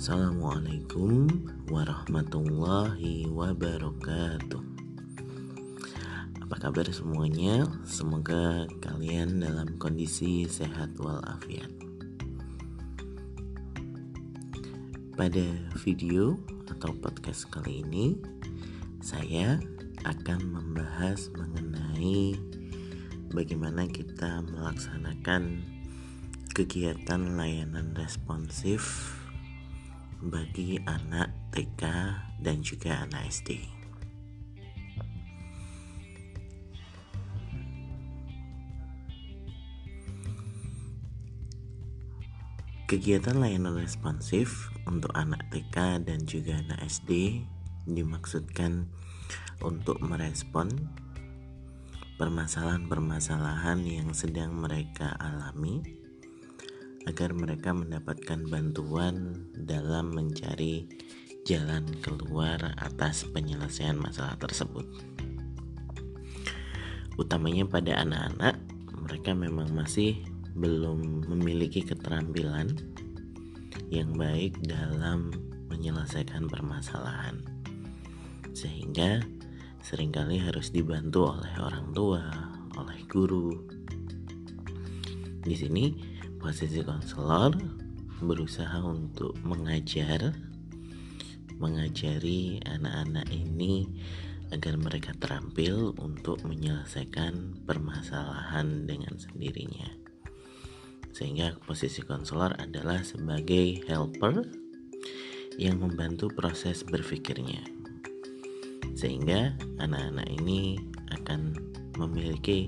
Assalamualaikum warahmatullahi wabarakatuh. Apa kabar semuanya? Semoga kalian dalam kondisi sehat walafiat. Pada video atau podcast kali ini, saya akan membahas mengenai bagaimana kita melaksanakan kegiatan layanan responsif bagi anak TK dan juga anak SD. Kegiatan layanan responsif untuk anak TK dan juga anak SD dimaksudkan untuk merespon permasalahan-permasalahan yang sedang mereka alami agar mereka mendapatkan bantuan dalam mencari jalan keluar atas penyelesaian masalah tersebut. Utamanya pada anak-anak, mereka memang masih belum memiliki keterampilan yang baik dalam menyelesaikan permasalahan, sehingga seringkali harus dibantu oleh orang tua, oleh guru. Di sini posisi konselor berusaha untuk mengajari anak-anak ini agar mereka terampil untuk menyelesaikan permasalahan dengan sendirinya. Sehingga posisi konselor adalah sebagai helper yang membantu proses berpikirnya. Sehingga anak-anak ini akan memiliki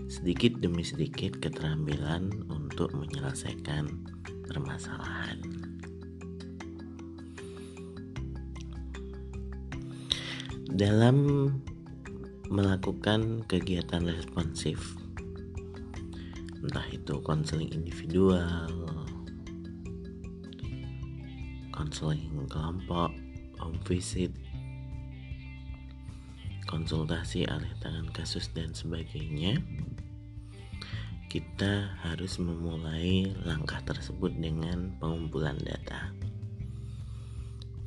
sedikit demi sedikit keterampilan untuk menyelesaikan permasalahan. Dalam melakukan kegiatan responsif, entah itu konseling individual, konseling kelompok, home visit, konsultasi alih tangan kasus dan sebagainya, kita harus memulai langkah tersebut dengan pengumpulan data.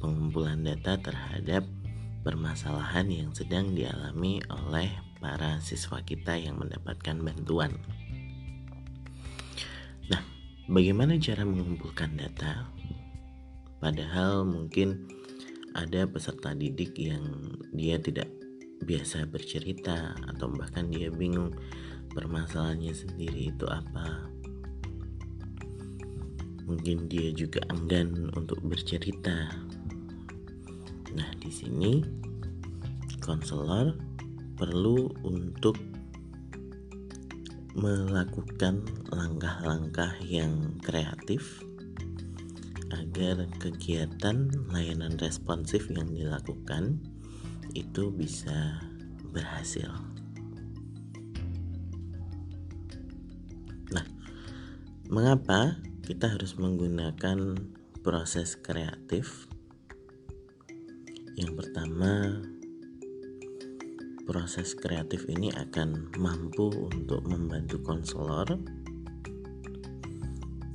Pengumpulan data terhadap permasalahan yang sedang dialami oleh para siswa kita yang mendapatkan bantuan. Nah, bagaimana cara mengumpulkan data? Padahal mungkin ada peserta didik yang dia tidak biasa bercerita atau bahkan dia bingung permasalahannya sendiri itu apa. Mungkin dia juga enggan untuk bercerita. Nah, di sini konselor perlu untuk melakukan langkah-langkah yang kreatif agar kegiatan layanan responsif yang dilakukan itu bisa berhasil. Nah, mengapa kita harus menggunakan proses kreatif? Yang pertama, proses kreatif ini akan mampu untuk membantu konselor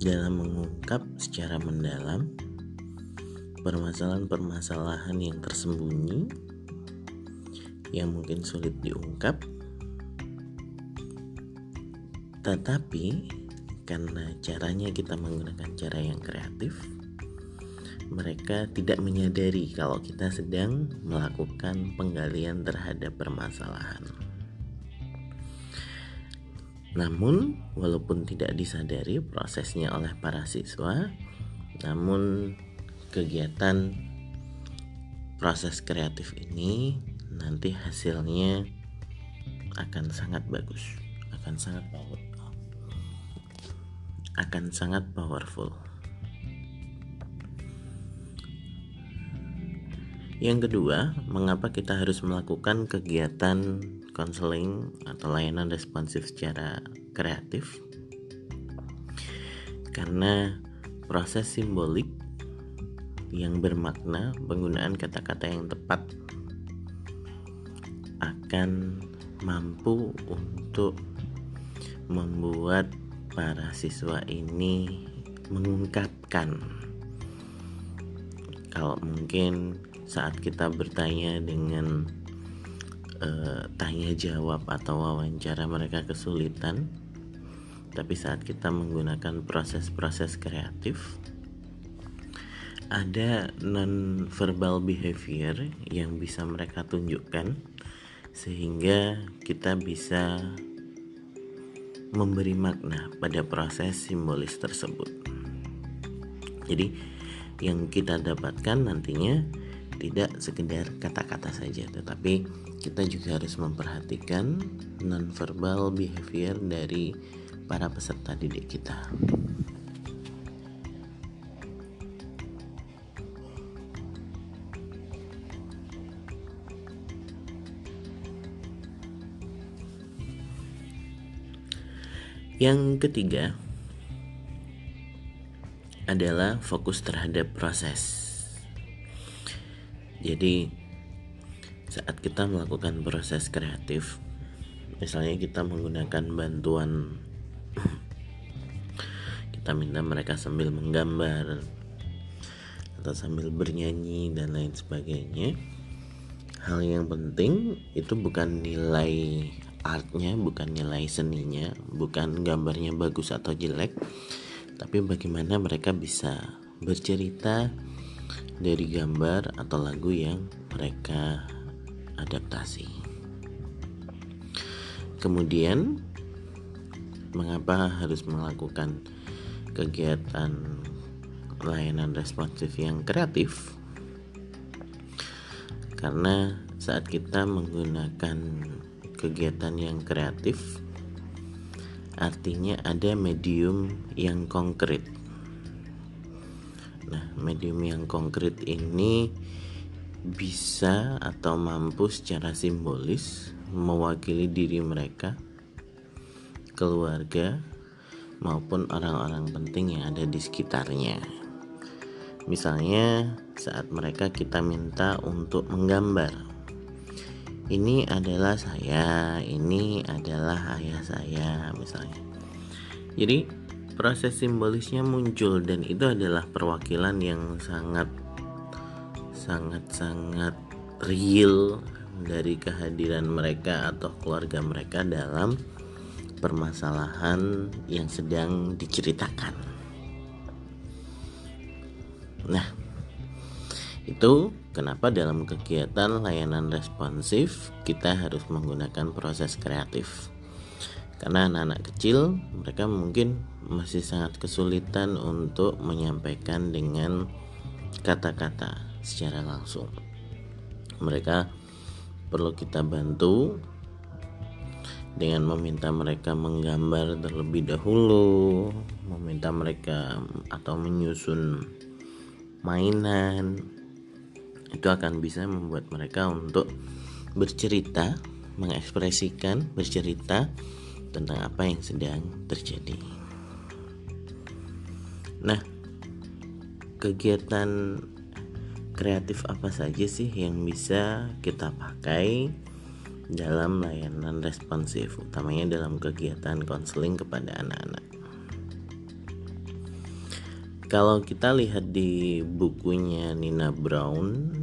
dalam mengungkap secara mendalam permasalahan-permasalahan yang tersembunyi yang mungkin sulit diungkap, tetapi karena caranya kita menggunakan cara yang kreatif, mereka tidak menyadari kalau kita sedang melakukan penggalian terhadap permasalahan. Namun, walaupun tidak disadari prosesnya oleh para siswa, namun kegiatan proses kreatif ini nanti hasilnya akan sangat bagus, akan sangat powerful. Yang kedua, mengapa kita harus melakukan kegiatan konseling atau layanan responsif secara kreatif? Karena proses simbolik yang bermakna, penggunaan kata-kata yang tepat akan mampu untuk membuat para siswa ini mengungkapkan Kalau mungkin saat kita bertanya dengan tanya jawab atau wawancara mereka kesulitan, tapi saat kita menggunakan proses-proses kreatif, ada non-verbal behavior yang bisa mereka tunjukkan sehingga kita bisa memberi makna pada proses simbolis tersebut. Jadi yang kita dapatkan nantinya tidak sekedar kata-kata saja, tetapi kita juga harus memperhatikan non-verbal behavior dari para peserta didik kita. Yang ketiga adalah fokus terhadap proses. Jadi saat kita melakukan proses kreatif, misalnya kita menggunakan bantuan, kita minta mereka sambil menggambar atau sambil bernyanyi dan lain sebagainya, hal yang penting itu bukan nilai artnya, bukan nilai seninya, bukan gambarnya bagus atau jelek, tapi bagaimana mereka bisa bercerita dari gambar atau lagu yang mereka adaptasi. Kemudian mengapa harus melakukan kegiatan layanan responsif yang kreatif? Karena saat kita menggunakan kegiatan yang kreatif, artinya ada medium yang konkret. Nah, medium yang konkret ini bisa atau mampu secara simbolis mewakili diri mereka, keluarga, maupun orang-orang penting yang ada di sekitarnya. Misalnya saat mereka kita minta untuk menggambar, ini adalah saya, ini adalah ayah saya misalnya. Jadi proses simbolisnya muncul dan itu adalah perwakilan yang sangat real dari kehadiran mereka atau keluarga mereka dalam permasalahan yang sedang diceritakan. Nah, itu kenapa dalam kegiatan layanan responsif kita harus menggunakan proses kreatif. Karena anak-anak kecil mereka mungkin masih sangat kesulitan untuk menyampaikan dengan kata-kata secara langsung. Mereka perlu kita bantu dengan meminta mereka menggambar terlebih dahulu, meminta mereka atau menyusun mainan. Itu akan bisa membuat mereka untuk bercerita, mengekspresikan, bercerita tentang apa yang sedang terjadi. Nah, kegiatan kreatif apa saja sih yang bisa kita pakai dalam layanan responsif, utamanya dalam kegiatan konseling kepada anak-anak? Kalau kita lihat di bukunya Nina Brown,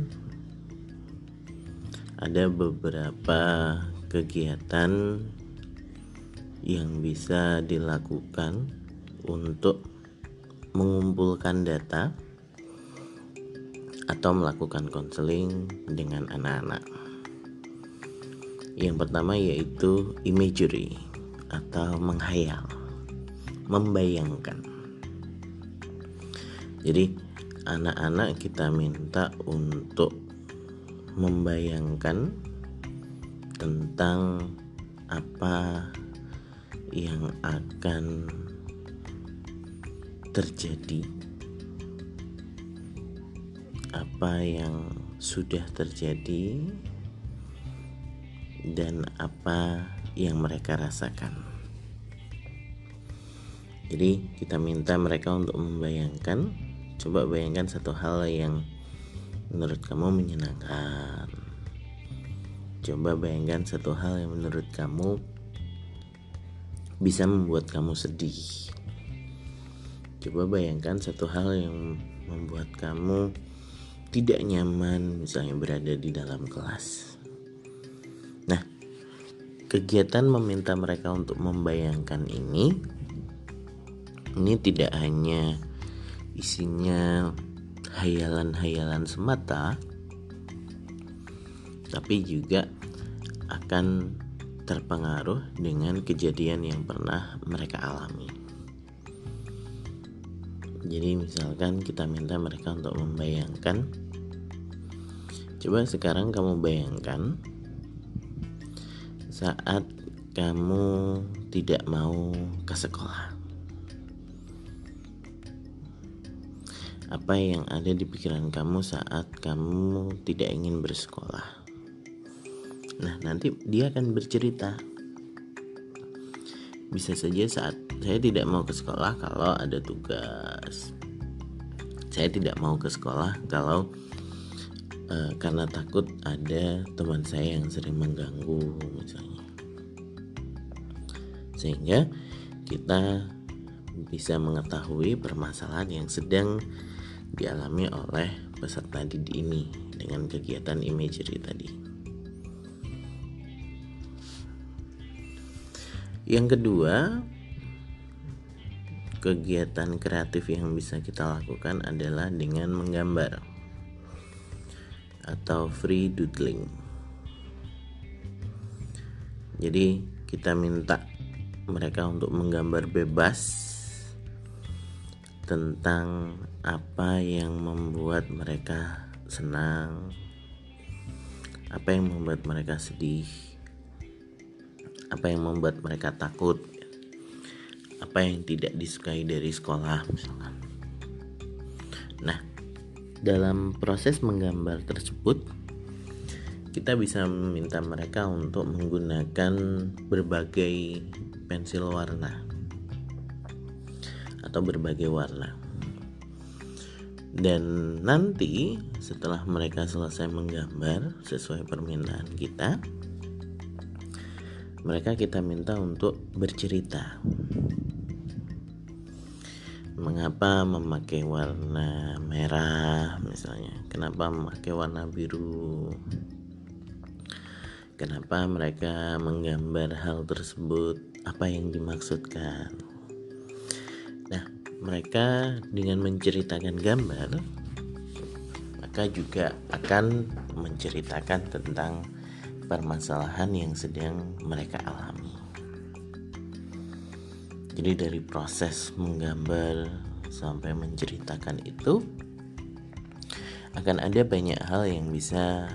ada beberapa kegiatan yang bisa dilakukan untuk mengumpulkan data atau melakukan konseling dengan anak-anak. Yang pertama yaitu imagery atau menghayal, membayangkan. Jadi anak-anak kita minta untuk membayangkan tentang apa yang akan terjadi, apa yang sudah terjadi, dan apa yang mereka rasakan. Jadi kita minta mereka untuk membayangkan. Coba bayangkan satu hal yang menurut kamu menyenangkan. Coba bayangkan satu hal yang menurut kamu bisa membuat kamu sedih. Coba bayangkan satu hal yang membuat kamu tidak nyaman misalnya berada di dalam kelas. Nah, kegiatan meminta mereka untuk membayangkan ini tidak hanya isinya hayalan-hayalan semata, tapi juga akan terpengaruh dengan kejadian yang pernah mereka alami. Jadi misalkan kita minta mereka untuk membayangkan, coba sekarang kamu bayangkan saat kamu tidak mau ke sekolah. Apa yang ada di pikiran kamu saat kamu tidak ingin bersekolah? Nah, nanti dia akan bercerita. Bisa saja saat saya tidak mau ke sekolah kalau ada tugas. Saya tidak mau ke sekolah kalau karena takut ada teman saya yang sering mengganggu misalnya. Sehingga kita bisa mengetahui permasalahan yang sedang dialami oleh peserta didik ini dengan kegiatan imagery tadi. Yang kedua, kegiatan kreatif yang bisa kita lakukan adalah dengan menggambar atau free doodling. Jadi kita minta mereka untuk menggambar bebas tentang apa yang membuat mereka senang, apa yang membuat mereka sedih, apa yang membuat mereka takut, apa yang tidak disukai dari sekolah misalkan. Nah, dalam proses menggambar tersebut kita bisa meminta mereka untuk menggunakan berbagai pensil warna atau berbagai warna. Dan nanti setelah mereka selesai menggambar sesuai permintaan kita kita minta untuk bercerita. Mengapa memakai warna merah misalnya? Kenapa memakai warna biru? Kenapa mereka menggambar hal tersebut? Apa yang dimaksudkan? Nah, mereka dengan menceritakan gambar, maka juga akan menceritakan tentang permasalahan yang sedang mereka alami. Jadi dari proses menggambar sampai menceritakan itu akan ada banyak hal yang bisa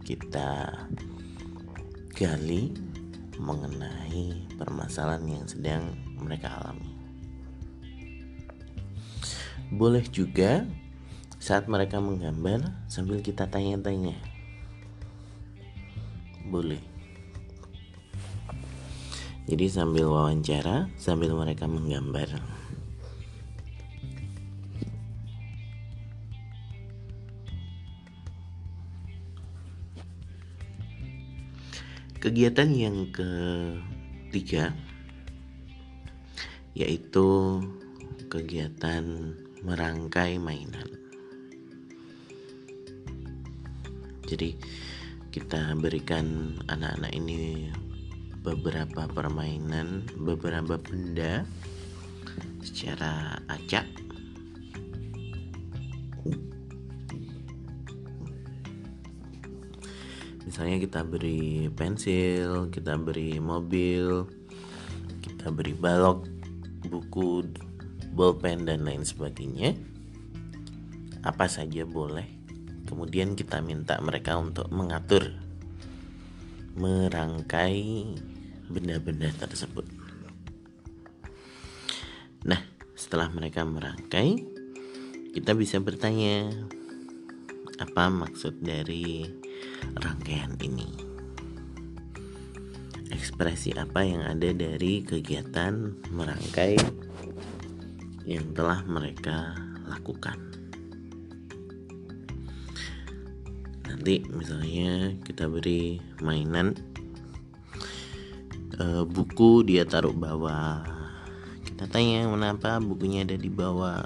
kita gali mengenai permasalahan yang sedang mereka alami. Boleh juga saat mereka menggambar sambil kita tanya-tanya. Boleh. Jadi sambil wawancara, sambil mereka menggambar. Kegiatan yang ketiga yaitu kegiatan merangkai mainan. Jadi kita berikan anak-anak ini beberapa permainan, beberapa benda secara acak. Misalnya kita beri pensil, kita beri mobil, kita beri balok, buku, bolpen dan lain sebagainya. Apa saja boleh. Kemudian kita minta mereka untuk mengatur, merangkai benda-benda tersebut. Nah, setelah mereka merangkai, kita bisa bertanya, apa maksud dari rangkaian ini? Ekspresi apa yang ada dari kegiatan merangkai yang telah mereka lakukan? Nanti misalnya kita beri mainan, buku dia taruh bawah. Kita tanya kenapa bukunya ada di bawah.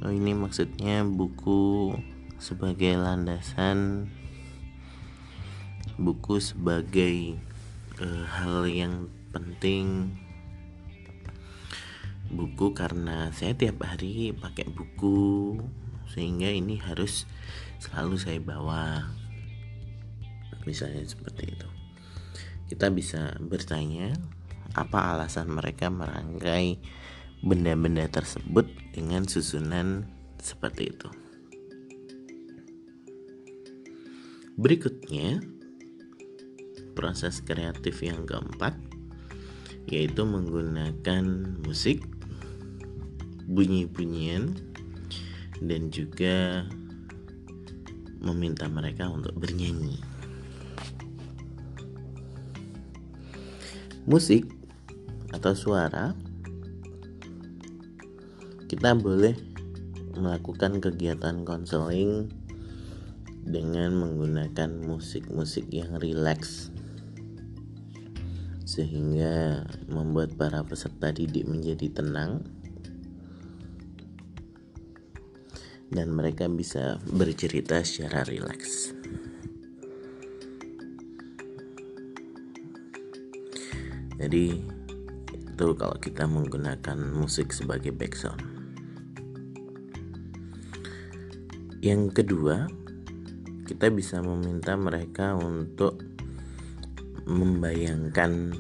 Oh, ini maksudnya buku sebagai landasan, buku sebagai hal yang penting. Buku karena saya tiap hari pakai buku, sehingga ini harus selalu saya bawa. Misalnya seperti itu. Kita bisa bertanya apa alasan mereka merangkai benda-benda tersebut dengan susunan seperti itu. Berikutnya, proses kreatif yang keempat yaitu menggunakan musik, bunyi-bunyian, dan juga meminta mereka untuk bernyanyi. Musik atau suara, kita boleh melakukan kegiatan konseling dengan menggunakan musik-musik yang rileks, sehingga membuat para peserta didik menjadi tenang dan mereka bisa bercerita secara rileks. Jadi itu kalau kita menggunakan musik sebagai background. Yang kedua, kita bisa meminta mereka untuk membayangkan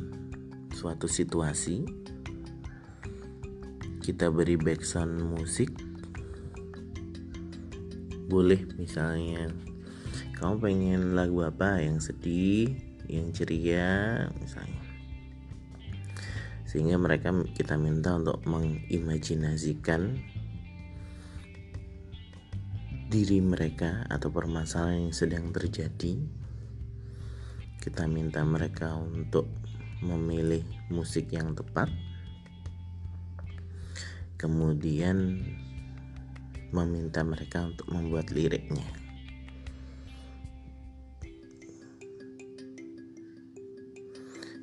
suatu situasi. Kita beri background musik. Boleh misalnya kamu pengen lagu apa, yang sedih, yang ceria misalnya. Sehingga kita minta untuk mengimajinasikan diri mereka atau permasalahan yang sedang terjadi. Kita minta mereka untuk memilih musik yang tepat, kemudian meminta mereka untuk membuat liriknya.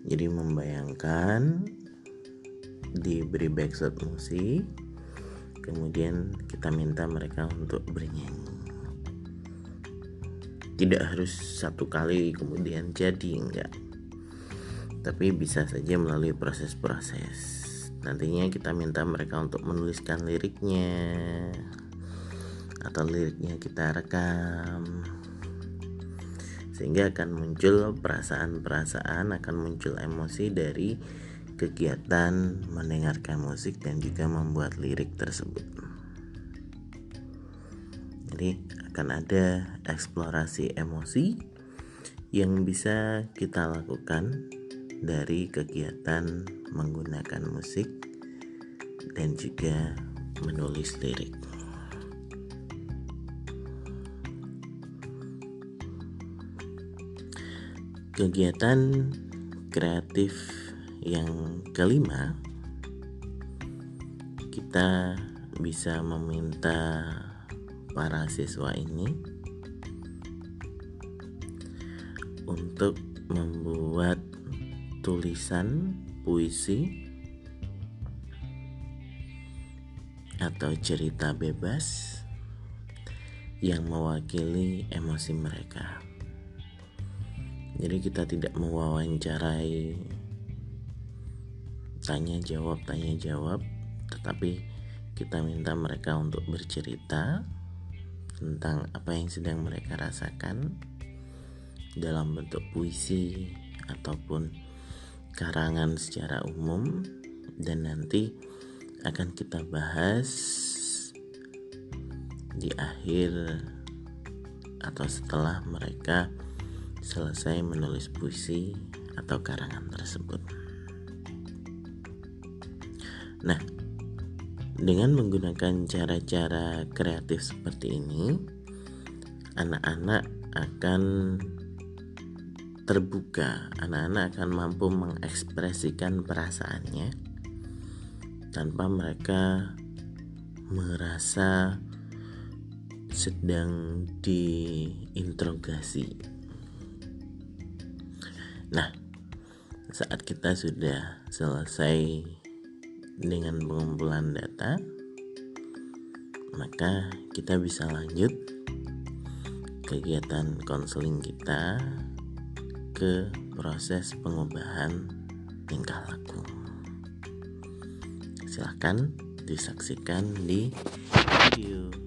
Jadi membayangkan, diberi background musik, kemudian kita minta mereka untuk bernyanyi. Tidak harus satu kali kemudian jadi, enggak, tapi bisa saja melalui proses-proses. Nantinya kita minta mereka untuk menuliskan liriknya, atau liriknya kita rekam, sehingga akan muncul perasaan-perasaan, akan muncul emosi dari kegiatan mendengarkan musik dan juga membuat lirik tersebut. Jadi akan ada eksplorasi emosi yang bisa kita lakukan dari kegiatan menggunakan musik dan juga menulis lirik. Kegiatan kreatif yang kelima, kita bisa meminta para siswa ini untuk membuat tulisan puisi atau cerita bebas yang mewakili emosi mereka. Jadi kita tidak mewawancarai tanya jawab, tetapi kita minta mereka untuk bercerita tentang apa yang sedang mereka rasakan dalam bentuk puisi ataupun karangan secara umum, dan nanti akan kita bahas di akhir atau setelah mereka selesai menulis puisi atau karangan tersebut. Nah, dengan menggunakan cara-cara kreatif seperti ini, anak-anak akan terbuka, anak-anak akan mampu mengekspresikan perasaannya tanpa mereka merasa sedang diinterogasi. Nah, saat kita sudah selesai dengan pengumpulan data, maka kita bisa lanjut kegiatan konseling kita ke proses pengubahan tingkah laku. Silahkan disaksikan di video